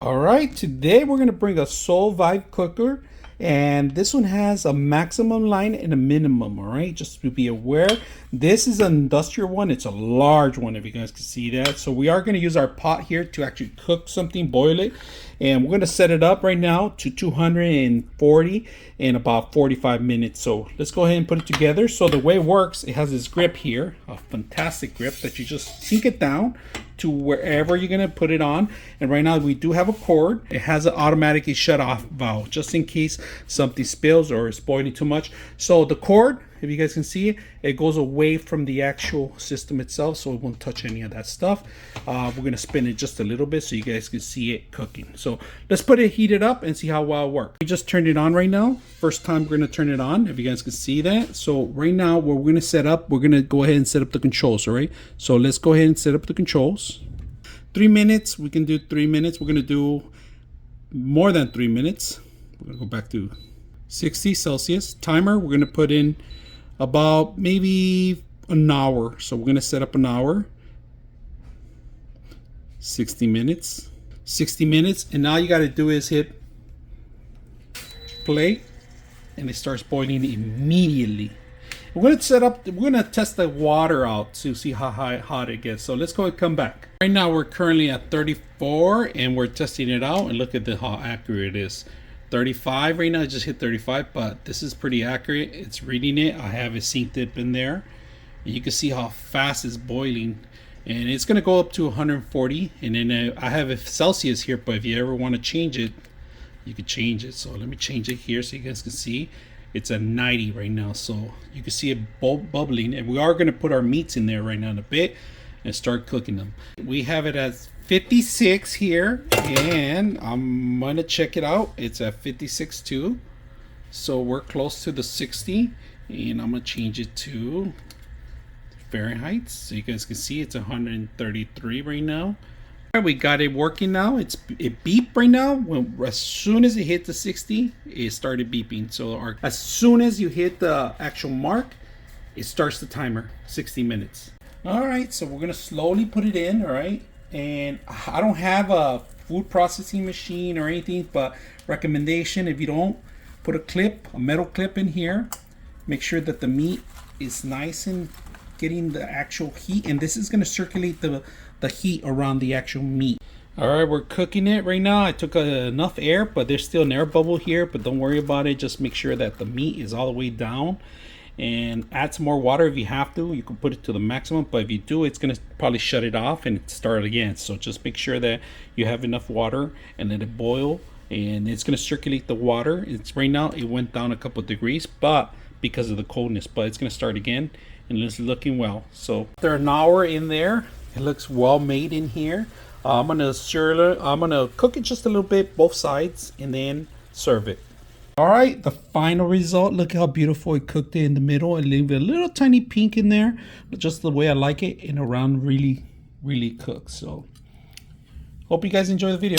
All right, today we're gonna bring a Sous Vide cooker, and this one has a maximum line and a minimum. All right, just to be aware, this is an industrial one. It's a large one, if you guys can see that. So we are gonna use our pot here to actually cook something, boil it, and we're gonna set it up right now to 240 in about 45 minutes. So let's go ahead and put it together. So the way it works, it has this grip here, a fantastic grip that you just sink it down to wherever you're gonna put it on. And right now we do have a cord. It has an automatically shut off valve just in case something spills or is boiling too much. So the cord, if you guys can see it, it goes away from the actual system itself, so it won't touch any of that stuff. We're gonna spin it just a little bit so you guys can see it cooking. So let's put it heated up and see how well it works. We just turned it on right now. First time we're gonna turn it on, if you guys can see that. So right now what we're gonna set up, we're gonna go ahead and set up the controls, all right? So let's go ahead and set up the controls. 3 minutes, we can do 3 minutes. We're gonna do more than 3 minutes. We're gonna go back to 60 Celsius. Timer, we're gonna put in about maybe an hour. So we're gonna set up an hour. 60 minutes. 60 minutes, and now you gotta do is hit play, and it starts boiling immediately. We're gonna test the water out to see how hot it gets. So let's go and come back. Right now we're currently at 34 and we're testing it out, and look at how accurate it is. 35 right now, I just hit 35, but this is pretty accurate. It's reading it. I have it synced up in there. And you can see how fast it's boiling, and it's gonna go up to 140. And then I have a Celsius here, but if you ever want to change it, you can change it. So let me change it here so you guys can see. It's at 90 right now, so you can see it bubbling, and we are going to put our meats in there right now in a bit and start cooking them. We have it at 56 here, and I'm going to check it out. It's at 56 too, so we're close to the 60, and I'm going to change it to Fahrenheit so you guys can see it's 133 right now. We got it working now. It beeped right now. As soon as it hit the 60, it started beeping. So as soon as you hit the actual mark, it starts the timer, 60 minutes. All right, so we're gonna slowly put it in, all right? And I don't have a food processing machine or anything, but recommendation, if you don't, put a metal clip in here. Make sure that the meat is nice and getting the actual heat, and this is gonna circulate the heat around the actual meat. All right, we're cooking it right now. I took enough air, but there's still an air bubble here, but don't worry about it. Just make sure that the meat is all the way down, and add some more water if you have to. You can put it to the maximum, but if you do, it's gonna probably shut it off and start again. So just make sure that you have enough water and let it boil, and it's gonna circulate the water. It's right now it went down a couple of degrees, but because of the coldness, but it's gonna start again, and it's looking well. So after an hour in there, it looks well made in here. I'm gonna cook it just a little bit, both sides, and then serve it. All right, the final result. Look how beautiful it cooked it in the middle, and leave a little tiny pink in there, just the way I like it, and around really cooked. So hope you guys enjoy the video.